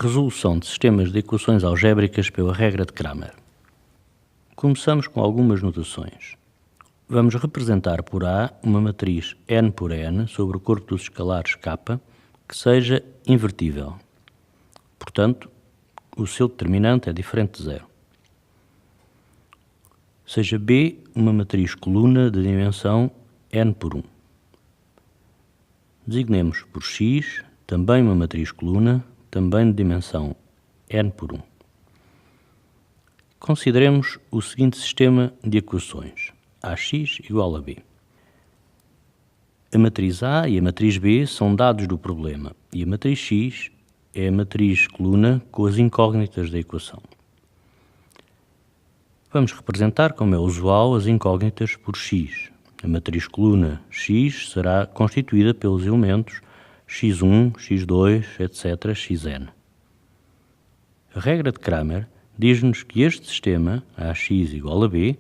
Resolução de sistemas de equações algébricas pela regra de Cramer. Começamos com algumas notações. Vamos representar por A uma matriz n por n sobre o corpo dos escalares K que seja invertível. Portanto, o seu determinante é diferente de zero. Seja B uma matriz coluna de dimensão n por 1. Designemos por X também uma matriz coluna, também de dimensão n por 1. Consideremos o seguinte sistema de equações: AX igual a B. A matriz A e a matriz B são dados do problema e a matriz X é a matriz coluna com as incógnitas da equação. Vamos representar, como é usual, as incógnitas por X. A matriz coluna X será constituída pelos elementos x1, x2, etc., xn. A regra de Cramer diz-nos que este sistema, AX igual a B,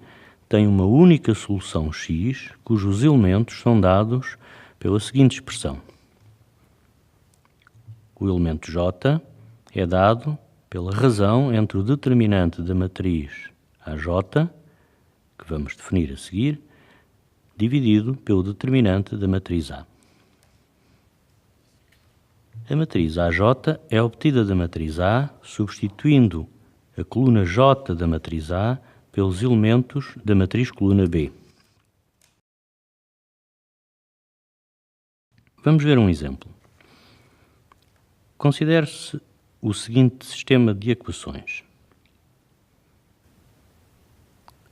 tem uma única solução x, cujos elementos são dados pela seguinte expressão. O elemento J é dado pela razão entre o determinante da matriz AJ, que vamos definir a seguir, dividido pelo determinante da matriz A. A matriz AJ é obtida da matriz A substituindo a coluna J da matriz A pelos elementos da matriz coluna B. Vamos ver um exemplo. Considere-se o seguinte sistema de equações.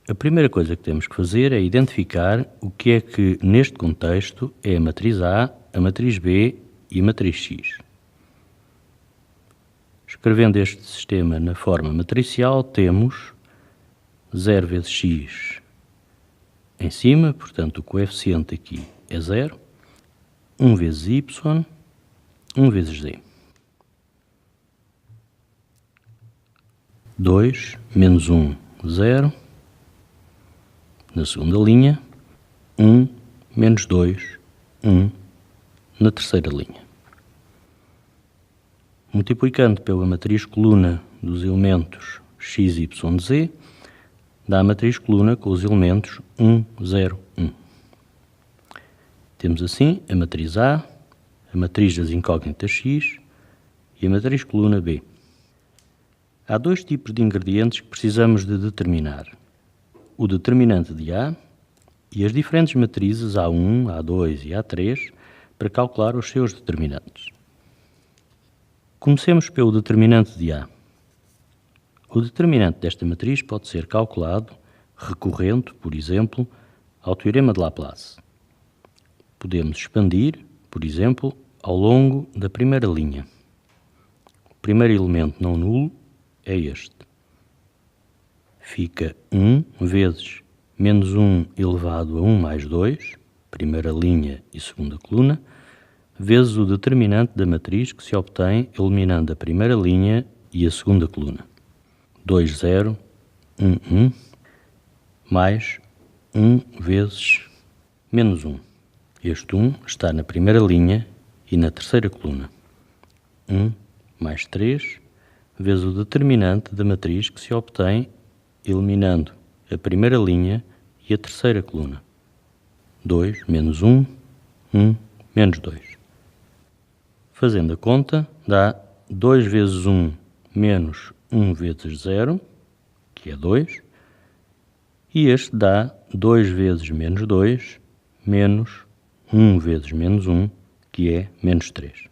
A primeira coisa que temos que fazer é identificar o que é que, neste contexto, é a matriz A matriz B e a matriz X. Escrevendo este sistema na forma matricial, temos 0 vezes x em cima, portanto o coeficiente aqui é 0, 1 vezes y, 1 vezes z. 2 menos 1, 0. Na segunda linha, 1 menos 2, 1 na terceira linha. Multiplicando pela matriz coluna dos elementos x, y, z, dá a matriz coluna com os elementos 1, 0, 1. Temos assim a matriz A, a matriz das incógnitas x e a matriz coluna B. Há dois tipos de ingredientes que precisamos de determinar: o determinante de A e as diferentes matrizes A1, A2 e A3 para calcular os seus determinantes. Comecemos pelo determinante de A. O determinante desta matriz pode ser calculado recorrendo, por exemplo, ao teorema de Laplace. Podemos expandir, por exemplo, ao longo da primeira linha. O primeiro elemento não nulo é este. Fica 1 vezes menos 1 elevado a 1 mais 2, primeira linha e segunda coluna, vezes o determinante da matriz que se obtém eliminando a primeira linha e a segunda coluna. 2, 0, 1, 1, mais 1 vezes menos 1. Este 1 está na primeira linha e na terceira coluna. 1 mais 3, vezes o determinante da matriz que se obtém eliminando a primeira linha e a terceira coluna. 2 menos 1, 1 menos 2. Fazendo a conta, dá 2 vezes 1 menos 1 vezes 0, que é 2, e este dá 2 vezes menos 2, menos 1 vezes menos 1, que é menos 3.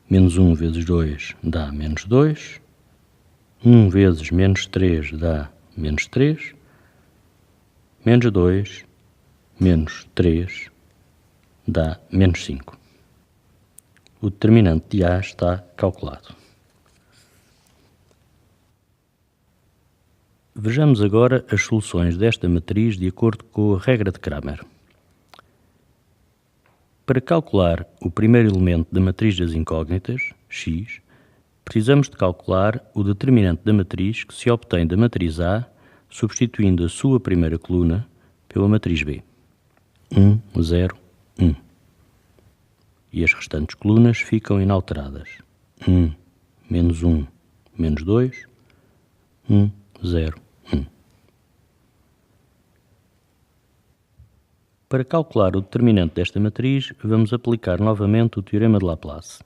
Menos 1 vezes 2 dá menos 2, 1 vezes menos 3 dá menos 3, menos 2, menos 3 dá menos 5. O determinante de A está calculado. Vejamos agora as soluções desta matriz de acordo com a regra de Cramer. Para calcular o primeiro elemento da matriz das incógnitas, x, precisamos de calcular o determinante da matriz que se obtém da matriz A substituindo a sua primeira coluna pela matriz B. 1, 0, 1. E as restantes colunas ficam inalteradas. 1, menos 1, menos 2, 1, 0, 1. Para calcular o determinante desta matriz, vamos aplicar novamente o teorema de Laplace.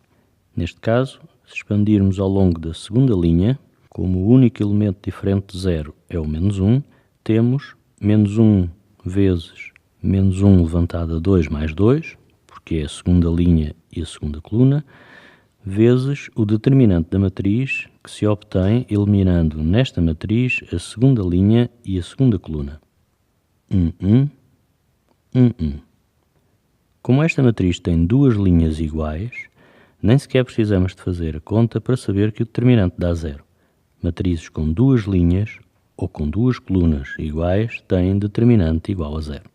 Neste caso, se expandirmos ao longo da segunda linha, como o único elemento diferente de 0 é o menos 1, temos menos 1 vezes menos 1 levantado a 2 mais 2, porque é a segunda linha e a segunda coluna, vezes o determinante da matriz que se obtém eliminando nesta matriz a segunda linha e a segunda coluna. 1, 1, 1, 1. Como esta matriz tem duas linhas iguais, nem sequer precisamos de fazer a conta para saber que o determinante dá 0. Matrizes com duas linhas ou com duas colunas iguais têm determinante igual a 0.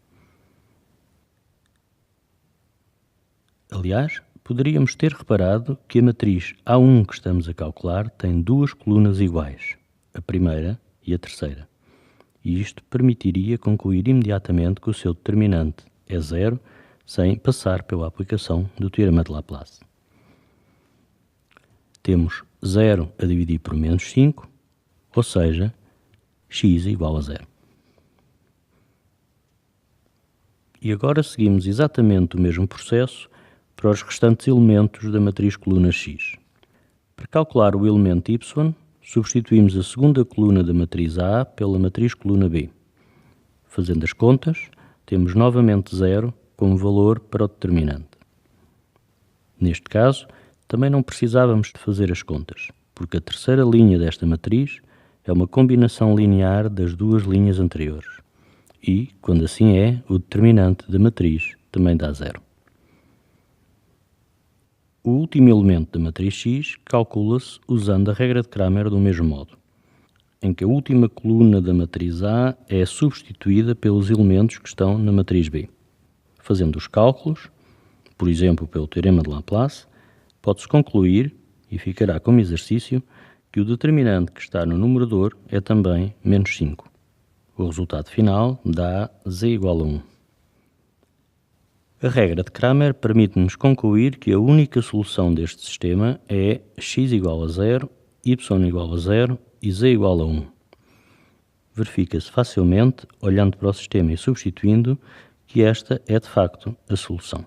Aliás, poderíamos ter reparado que a matriz A1 que estamos a calcular tem duas colunas iguais, a primeira e a terceira. E isto permitiria concluir imediatamente que o seu determinante é 0, sem passar pela aplicação do teorema de Laplace. Temos 0 a dividir por menos 5, ou seja, x é igual a 0. E agora seguimos exatamente o mesmo processo para os restantes elementos da matriz coluna x. Para calcular o elemento y, substituímos a segunda coluna da matriz A pela matriz coluna B. Fazendo as contas, temos novamente 0 como valor para o determinante. Neste caso, também não precisávamos de fazer as contas, porque a terceira linha desta matriz é uma combinação linear das duas linhas anteriores. E, quando assim é, o determinante da matriz também dá 0. O último elemento da matriz X calcula-se usando a regra de Cramer do mesmo modo, em que a última coluna da matriz A é substituída pelos elementos que estão na matriz B. Fazendo os cálculos, por exemplo pelo teorema de Laplace, pode-se concluir, e ficará como exercício, que o determinante que está no numerador é também menos 5. O resultado final dá z igual a 1. A regra de Cramer permite-nos concluir que a única solução deste sistema é x igual a 0, y igual a 0 e z igual a 1. Verifica-se facilmente, olhando para o sistema e substituindo, que esta é de facto a solução.